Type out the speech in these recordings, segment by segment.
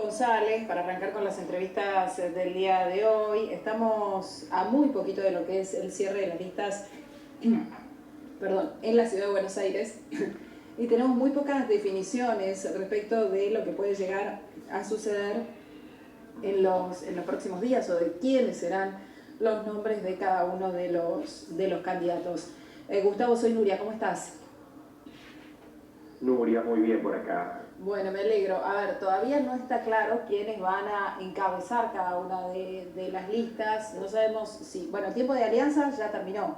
González para arrancar con las entrevistas del día de hoy. Estamos a muy poquito de lo que es el cierre de las listas perdón, en la ciudad de Buenos Aires y tenemos muy pocas definiciones respecto de lo que puede llegar a suceder en los próximos días o de quiénes serán los nombres de cada uno de los candidatos. Gustavo, soy Nuria, ¿cómo estás? Nuria, muy bien por acá. Bueno, me alegro. A ver, todavía no está claro quiénes van a encabezar cada una de las listas. No sabemos si... Bueno, el tiempo de alianza ya terminó.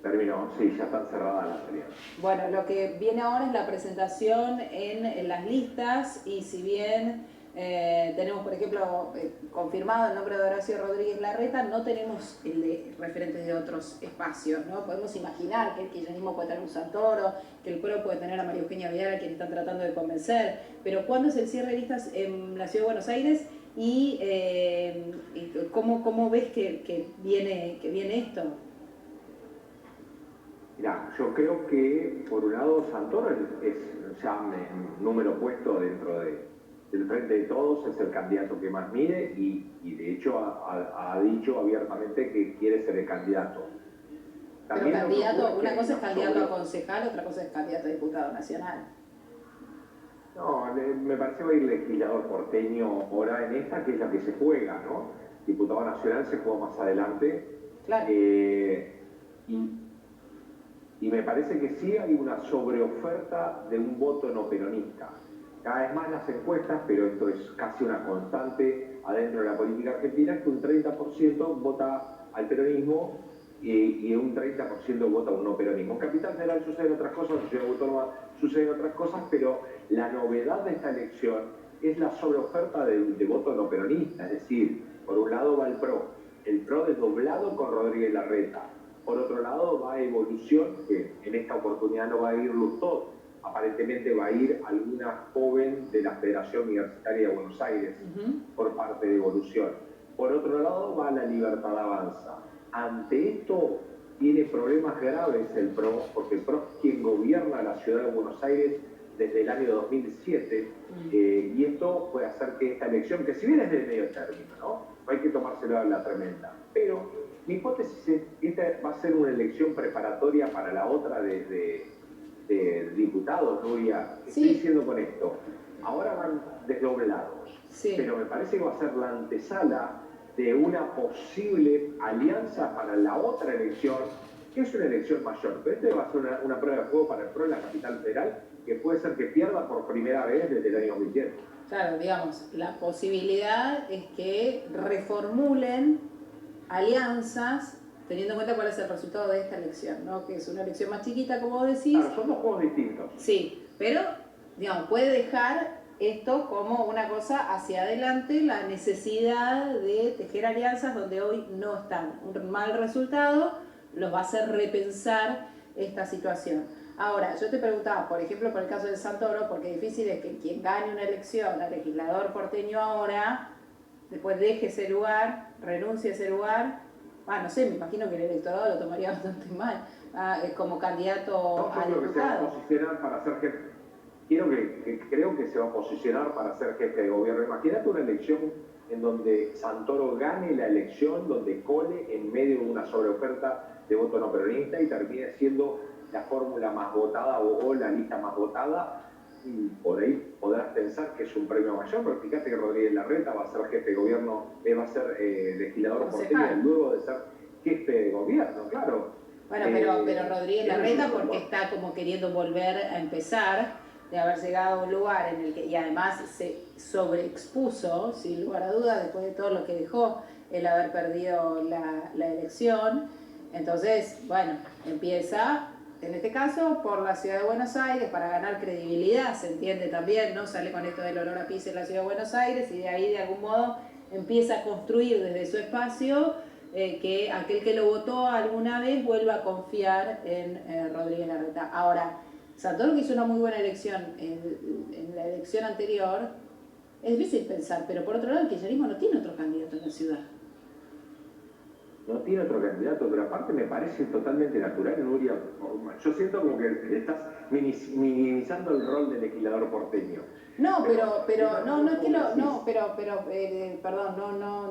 Terminó, sí, ya están cerradas las alianzas. Bueno, lo que viene ahora es la presentación en las listas y si bien tenemos, por ejemplo, confirmado el nombre de Horacio Rodríguez Larreta, no tenemos el de referentes de otros espacios, ¿no? Podemos imaginar que el kirchnerismo puede tener un Santoro, que el PRO puede tener a María Eugenia Vidal, a quien están tratando de convencer, pero ¿cuándo es el cierre de listas en la Ciudad de Buenos Aires? Y ¿cómo ves que viene esto? Mirá, yo creo que por un lado Santoro es ya un número puesto dentro del Frente de Todos, es el candidato que más mide y de hecho ha dicho abiertamente que quiere ser el candidato. También pero candidato, una cosa es candidato a concejal, otra cosa es candidato a diputado nacional. No, me parece que va a ir legislador porteño ahora en esta, que es la que se juega, ¿no? Diputado nacional se juega más adelante. Claro. Y me parece que sí hay una sobreoferta de un voto no peronista. Cada vez más las encuestas, pero esto es casi una constante adentro de la política argentina, que un 30% vota al peronismo y un 30% vota a un no peronismo. En Capital Federal suceden otras cosas, en Ciudad Autónoma suceden otras cosas, pero la novedad de esta elección es la sobreoferta de voto no peronista. Es decir, por un lado va el PRO desdoblado con Rodríguez Larreta. Por otro lado va Evolución, que en esta oportunidad no va a ir Lustó, aparentemente va a ir alguna joven de la Federación Universitaria de Buenos Aires por parte de Evolución. Por otro lado va La Libertad Avanza. Ante esto tiene problemas graves el PRO, porque el PRO es quien gobierna la ciudad de Buenos Aires desde el año 2007, y esto puede hacer que esta elección, que si bien es de medio término, ¿no? No hay que tomárselo a la tremenda, pero mi hipótesis es que esta va a ser una elección preparatoria para la otra de diputados, Nuria. ¿Qué estoy diciendo con esto? Ahora van desdoblados, pero me parece que va a ser la antesala de una posible alianza para la otra elección, que es una elección mayor. Pero esta va a ser una prueba de juego para el PRO en la Capital Federal, que puede ser que pierda por primera vez desde el año 2010. Claro, digamos, la posibilidad es que reformulen alianzas teniendo en cuenta cuál es el resultado de esta elección, ¿no? Que es una elección más chiquita, como vos decís. Claro, son dos juegos distintos. Sí, pero, digamos, puede dejar esto como una cosa hacia adelante, la necesidad de tejer alianzas donde hoy no están. Un mal resultado los va a hacer repensar esta situación. Ahora, yo te preguntaba, por ejemplo, por el caso de Santoro, porque difícil es que quien gane una elección al legislador porteño ahora, después deje ese lugar, renuncie a ese lugar. No sé, me imagino que el electorado lo tomaría bastante mal, como candidato a diputado. Creo que se va a posicionar para ser jefe. Creo que se va a posicionar para ser jefe de gobierno. Imagínate una elección en donde Santoro gane la elección, donde cole en medio de una sobreoferta de voto no peronista y termine siendo la fórmula más votada o la lista más votada. Y por ahí podrás pensar que es un premio mayor, pero fíjate que Rodríguez Larreta va a ser jefe de gobierno, va a ser legislador porteño luego de ser jefe de gobierno, claro. Bueno, pero Rodríguez Larreta porque está como queriendo volver a empezar, de haber llegado a un lugar en el que, y además se sobreexpuso, sin lugar a dudas, después de todo lo que dejó el haber perdido la elección. Entonces, bueno, empieza, en este caso, por la Ciudad de Buenos Aires, para ganar credibilidad, se entiende también, ¿no? Sale con esto del olor a pizza en la Ciudad de Buenos Aires y de ahí, de algún modo, empieza a construir desde su espacio que aquel que lo votó alguna vez vuelva a confiar en Rodríguez Larreta. Ahora, Santoro, que hizo una muy buena elección en la elección anterior, es difícil pensar, pero por otro lado el kirchnerismo no tiene otro candidato en la ciudad. No tiene otro candidato, pero aparte me parece totalmente natural, Nuria. Yo siento como que estás minimizando el rol del legislador porteño. No, no es que perdón,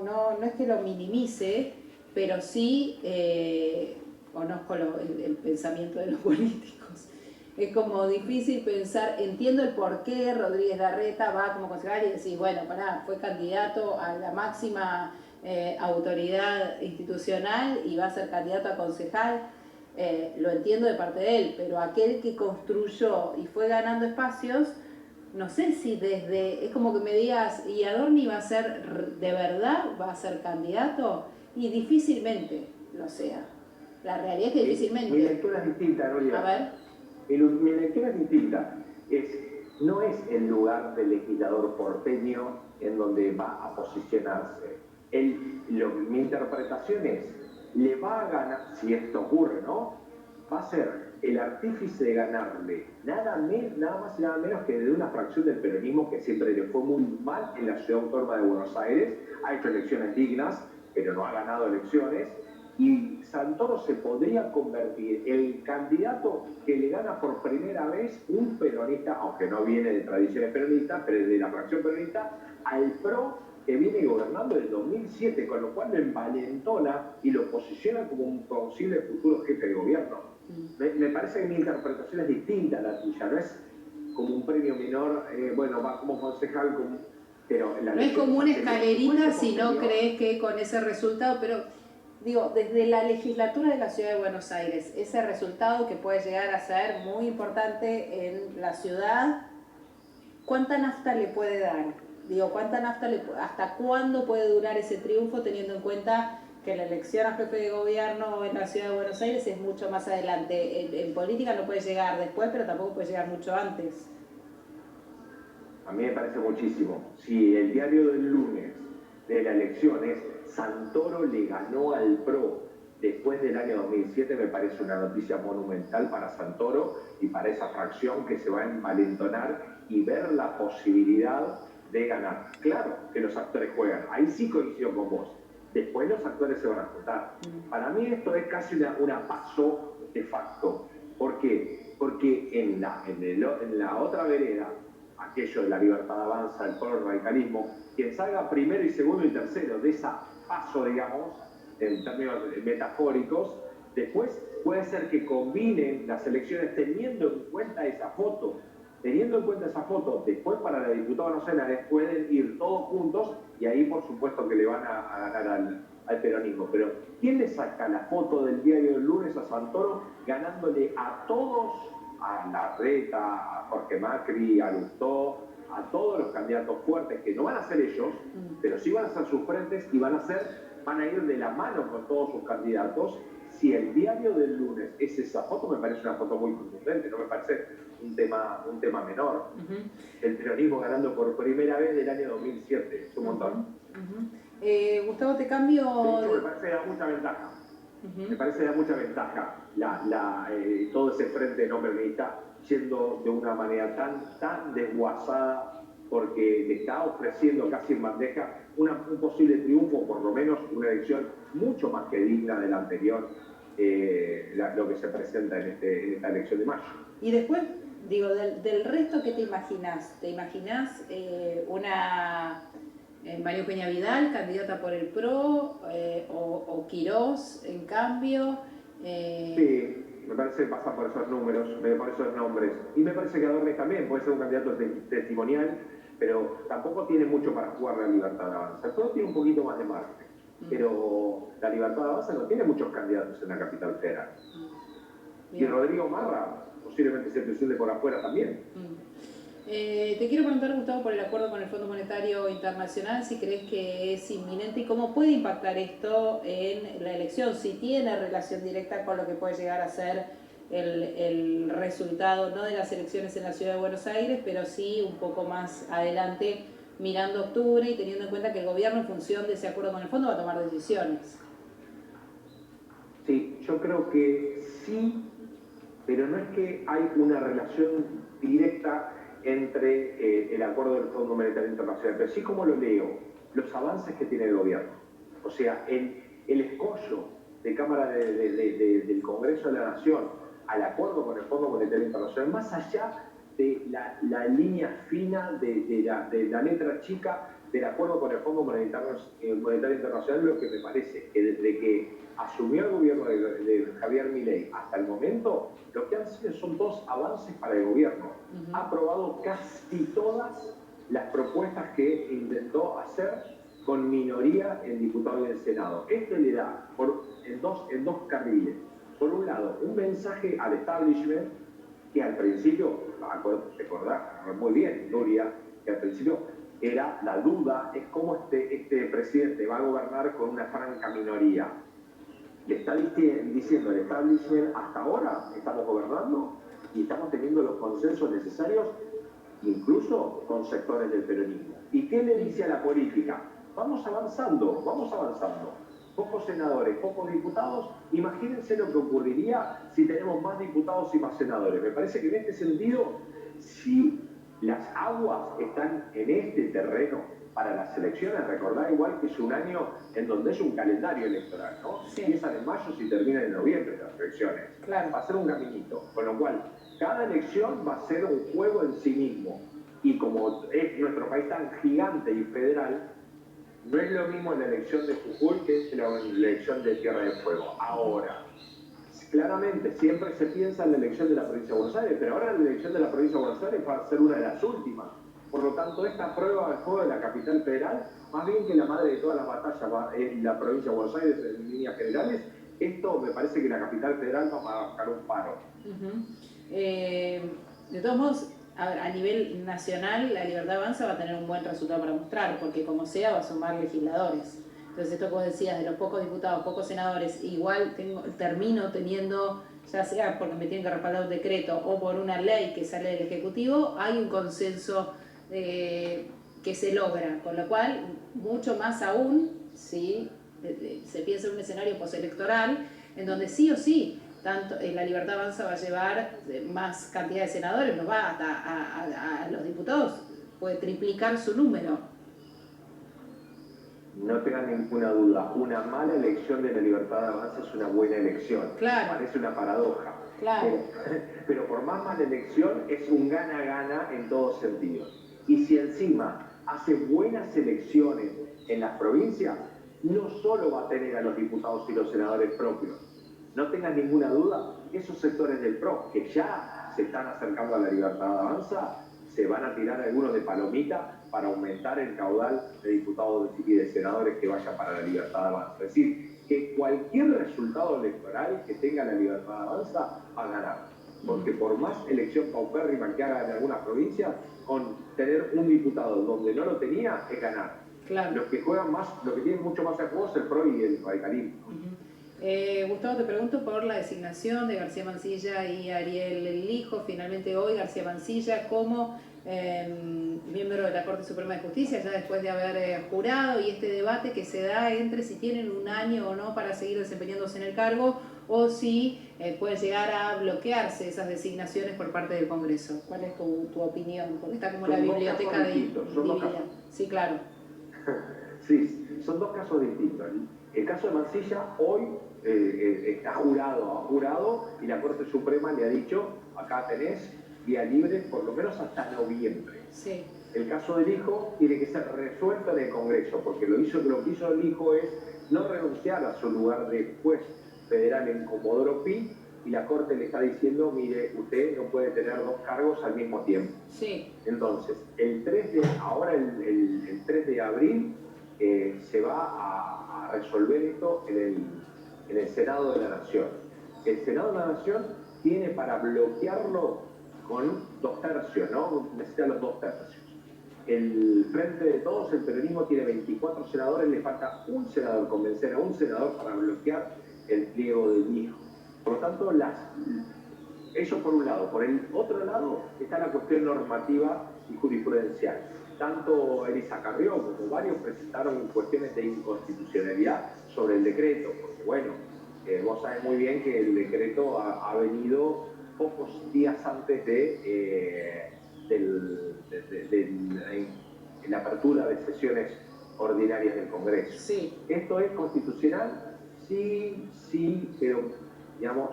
no es que lo minimice, pero sí conozco el pensamiento de los políticos. Es como difícil pensar, entiendo el por qué Rodríguez Larreta va como concejal y decís, bueno, fue candidato a la máxima autoridad institucional y va a ser candidato a concejal, lo entiendo de parte de él, pero aquel que construyó y fue ganando espacios, no sé si es como que me digas, ¿y Adorni va a ser de verdad, va a ser candidato? Y difícilmente lo sea. La realidad es que difícilmente. Mi lectura es distinta, Noria. A ver. Mi lectura es distinta. No es el lugar del legislador porteño en donde va a posicionarse. Mi interpretación es, le va a ganar, si esto ocurre, ¿no? Va a ser el artífice de ganarle nada más y nada menos que de una fracción del peronismo que siempre le fue muy mal en la ciudad autónoma de Buenos Aires, ha hecho elecciones dignas, pero no ha ganado elecciones, y Santoro se podría convertir en el candidato que le gana por primera vez un peronista, aunque no viene de tradiciones peronistas, pero de la fracción peronista, al PRO que viene gobernando desde 2007, con lo cual lo envalentona y lo posiciona como un posible futuro jefe de gobierno. Me parece que mi interpretación es distinta a la tuya, no es como un premio menor, bueno, va como concejal, pero no es como una escalerita si no crees que con ese resultado, pero digo, desde la legislatura de la Ciudad de Buenos Aires, ese resultado que puede llegar a ser muy importante en la ciudad, ¿cuánta nafta le puede dar? Digo, ¿hasta cuándo puede durar ese triunfo teniendo en cuenta que la elección a jefe de gobierno en la Ciudad de Buenos Aires es mucho más adelante? En política no puede llegar después, pero tampoco puede llegar mucho antes. A mí me parece muchísimo. Si el diario del lunes de la elección es Santoro le ganó al PRO después del año 2007, me parece una noticia monumental para Santoro y para esa fracción que se va a envalentonar y ver la posibilidad de ganar. Claro que los actores juegan, ahí sí coincido con vos. Después los actores se van a juntar. Para mí esto es casi una paso de facto. ¿Por qué? Porque en la otra vereda, aquello de la libertad avanza, el pueblo radicalismo, quien salga primero y segundo y tercero de esa paso, digamos, en términos metafóricos, después puede ser que combinen las elecciones teniendo en cuenta esa foto. Teniendo en cuenta esa foto, después para la diputada nacional pueden ir todos juntos y ahí por supuesto que le van a ganar al peronismo. Pero ¿quién le saca la foto del diario del lunes a Santoro ganándole a todos, a Larreta, a Jorge Macri, a Lustó, a todos los candidatos fuertes que no van a ser ellos, pero sí van a ser sus frentes y van a ir de la mano con todos sus candidatos? Si el diario del lunes es esa foto, me parece una foto muy contundente, no me parece un tema menor. El peronismo ganando por primera vez del año 2007, es un montón. Gustavo, te cambio... De hecho, me parece que da mucha ventaja. Me parece que da mucha ventaja todo ese frente no peronista yendo de una manera tan desguazada, porque le está ofreciendo casi en bandeja un posible triunfo, por lo menos una elección mucho más que digna de la anterior, lo que se presenta en esta elección de mayo. Y después, digo, del resto, ¿qué te imaginás? ¿Te imaginás una María Peña Vidal, candidata por el PRO, o Quirós, en cambio? Sí, me parece que pasa por esos números, por esos nombres. Y me parece que Adorni también puede ser un candidato testimonial, pero tampoco tiene mucho para jugar la Libertad Avanza. El PRO tiene un poquito más de margen, pero la Libertad Avanza no tiene muchos candidatos en la capital federal. Y Rodrigo Marra posiblemente se presente por afuera también. Te quiero preguntar, Gustavo, por el acuerdo con el Fondo Monetario Internacional, si crees que es inminente y cómo puede impactar esto en la elección, si tiene relación directa con lo que puede llegar a ser el resultado, no de las elecciones en la Ciudad de Buenos Aires, pero sí un poco más adelante, mirando octubre y teniendo en cuenta que el gobierno, en función de ese acuerdo con el fondo, va a tomar decisiones. Sí, yo creo que sí, pero no es que hay una relación directa entre el acuerdo del Fondo Monetario Internacional, pero sí como lo leo, los avances que tiene el gobierno. O sea, el escollo de Cámara del Congreso de la Nación al acuerdo con el Fondo Monetario Internacional, más allá de la línea fina de la letra chica del acuerdo con el Fondo Monetario Internacional, lo que me parece que desde que asumió el gobierno de Javier Milei hasta el momento, lo que han sido son 2 avances para el gobierno. Ha aprobado casi todas las propuestas que intentó hacer con minoría en diputados y en Senado. Esto le da en dos carriles. Por un lado, un mensaje al establishment que al principio, recordás muy bien, Nuria, que al principio era la duda, es cómo este presidente va a gobernar con una franca minoría. Le está diciendo el establishment, hasta ahora estamos gobernando y estamos teniendo los consensos necesarios, incluso con sectores del peronismo. ¿Y qué le dice a la política? Vamos avanzando, vamos avanzando. Pocos senadores, pocos diputados. Imagínense lo que ocurriría si tenemos más diputados y más senadores. Me parece que en este sentido, si las aguas están en este terreno para las elecciones, recordad igual que es un año en donde es un calendario electoral, ¿no? Sí. Empiezan en mayo y terminan en noviembre las elecciones. Claro. Va a ser un caminito. Con lo cual, cada elección va a ser un juego en sí mismo. Y como es nuestro país tan gigante y federal, no es lo mismo la elección de Jujuy que la elección de Tierra del Fuego. Ahora, claramente, siempre se piensa en la elección de la provincia de Buenos Aires, pero ahora la elección de la provincia de Buenos Aires va a ser una de las últimas. Por lo tanto, esta prueba de fuego de la capital federal, más bien que la madre de todas las batallas es la provincia de Buenos Aires en líneas generales, esto me parece que la capital federal va a marcar un paro. De todos modos, a nivel nacional, la Libertad Avanza va a tener un buen resultado para mostrar, porque como sea va a sumar legisladores. Entonces esto que vos decías, de los pocos diputados, pocos senadores, igual termino teniendo, ya sea porque me tienen que respaldar un decreto o por una ley que sale del Ejecutivo, hay un consenso que se logra, con lo cual, mucho más aún, si se piensa en un escenario postelectoral, en donde sí o sí, tanto la Libertad Avanza va a llevar más cantidad de senadores, nos va hasta a los diputados, puede triplicar su número. No tengan ninguna duda, una mala elección de la Libertad Avanza es una buena elección. Claro. Parece una paradoja. Claro. Pero por más mala elección es un gana-gana en todos sentidos. Y si encima hace buenas elecciones en las provincias, no solo va a tener a los diputados y los senadores propios. No tengan ninguna duda, esos sectores del PRO que ya se están acercando a la Libertad Avanza, se van a tirar algunos de palomita para aumentar el caudal de diputados y de senadores que vayan para la Libertad Avanza. Es decir, que cualquier resultado electoral que tenga la Libertad Avanza va a ganar. Porque por más elección paupérrima que haga en algunas provincias, con tener un diputado donde no lo tenía, es ganar. Claro. Los que juegan más, los que tienen mucho más en juego es el PRO y el radicalismo. Gustavo, te pregunto por la designación de García Mansilla y Ariel el Hijo. Finalmente hoy García Mansilla como miembro de la Corte Suprema de Justicia, ya después de haber jurado, y este debate que se da entre si tienen un año o no para seguir desempeñándose en el cargo o si puede llegar a bloquearse esas designaciones por parte del Congreso. ¿Cuál es tu opinión? Porque está como la biblioteca dividida. Sí, claro. Sí, son dos casos distintos. El caso de Mansilla hoy ha jurado y la Corte Suprema le ha dicho, acá tenés vía libre por lo menos hasta noviembre. Sí. El caso del hijo tiene que ser resuelto en el Congreso, porque lo que hizo el hijo es no renunciar a su lugar de juez federal en Comodoro Pi, y la Corte le está diciendo, mire, usted no puede tener dos cargos al mismo tiempo. Sí. Entonces, el 3 de abril se va a resolver esto en el Senado de la Nación. El Senado de la Nación tiene para bloquearlo con 2 tercios, ¿no? Necesita los 2 tercios. El Frente de Todos, el peronismo, tiene 24 senadores, le falta un senador, convencer a un senador para bloquear el pliego del hijo. Por lo tanto, eso por un lado. Por el otro lado está la cuestión normativa y jurisprudencial. Tanto Elisa Carrió como varios presentaron cuestiones de inconstitucionalidad sobre el decreto, porque bueno, vos sabés muy bien que el decreto ha venido pocos días antes de la apertura de sesiones ordinarias del Congreso. Sí. ¿Esto es constitucional? Sí, pero digamos,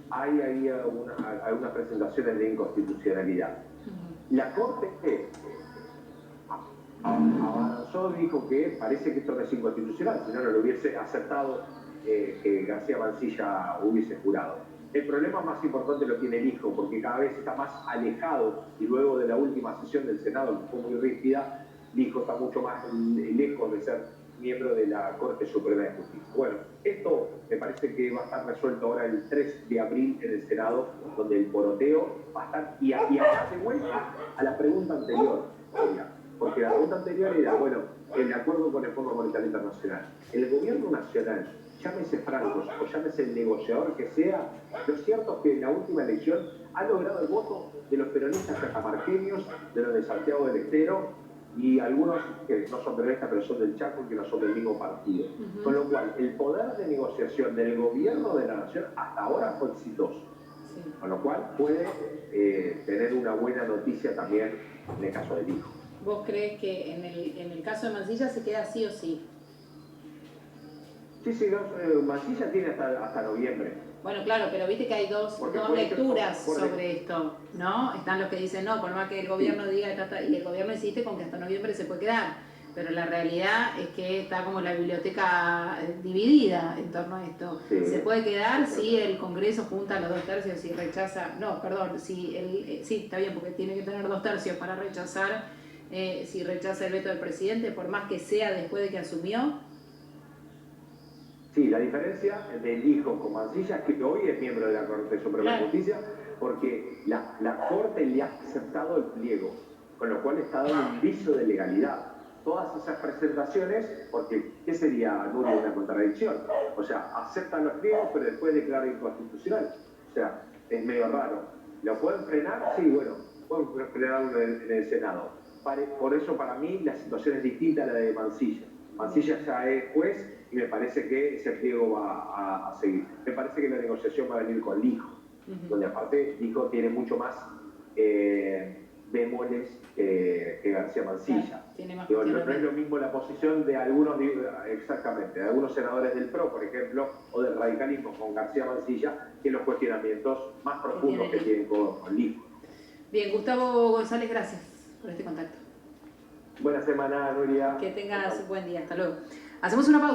hay ahí algunas presentaciones de inconstitucionalidad. La Corte avanzó, dijo que parece que esto no es inconstitucional, si no, no lo hubiese aceptado que García Mansilla hubiese jurado. El problema más importante lo tiene el hijo, porque cada vez está más alejado, y luego de la última sesión del Senado, que fue muy rígida, el hijo está mucho más lejos de ser miembro de la Corte Suprema de Justicia. Bueno, esto me parece que va a estar resuelto ahora el 3 de abril en el Senado, donde el poroteo va a estar, y hace vuelta a la pregunta anterior, porque la pregunta anterior era, bueno, el acuerdo con el Fondo Monetario Internacional. El gobierno nacional, llámese Francos o llámese el negociador que sea, lo cierto es que en la última elección ha logrado el voto de los peronistas catamarqueños, de los de Santiago del Estero, y algunos que no son peronistas pero son del Chaco y que no son del mismo partido. Con lo cual, el poder de negociación del gobierno de la nación hasta ahora fue exitoso. Con lo cual puede tener una buena noticia también en el caso del hijo. ¿Vos crees que en el caso de Mansilla se queda sí o sí? Sí, Mansilla tiene hasta noviembre. Bueno, claro, pero viste que hay dos lecturas sobre esto, ¿no? Están los que dicen, no, por más que el gobierno diga, y el gobierno insiste con que hasta noviembre se puede quedar, pero la realidad es que está como la biblioteca dividida en torno a esto. Sí. Se puede quedar si el Congreso junta los 2 tercios, si rechaza, no, perdón, sí, está bien, porque tiene que tener 2 tercios para rechazar, si rechaza el veto del presidente, por más que sea después de que asumió. Sí, la diferencia del hijo con Mansilla es que hoy es miembro de la Corte Suprema de Justicia, porque la Corte le ha aceptado el pliego, con lo cual está dando un viso de legalidad. Todas esas presentaciones, porque ¿qué sería, Nuria, una contradicción? O sea, aceptan los pliegos, pero después declaran inconstitucional. O sea, es medio raro. ¿Lo pueden frenar? Sí, bueno, pueden frenarlo en el Senado. Por eso, para mí, la situación es distinta a la de Mansilla. Mansilla ya es juez y me parece que ese pliego va a seguir. Me parece que la negociación va a venir con el hijo, donde aparte el hijo tiene mucho más bemoles que García Mansilla. Claro, no es lo mismo la posición de algunos, exactamente, de algunos senadores del PRO, por ejemplo, o del radicalismo con García Mansilla, que los cuestionamientos más profundos que tienen con el hijo. Bien, Gustavo González, gracias por este contacto. Buena semana, Nuria. Que tengas buen día. Hasta luego. Hacemos una pausa.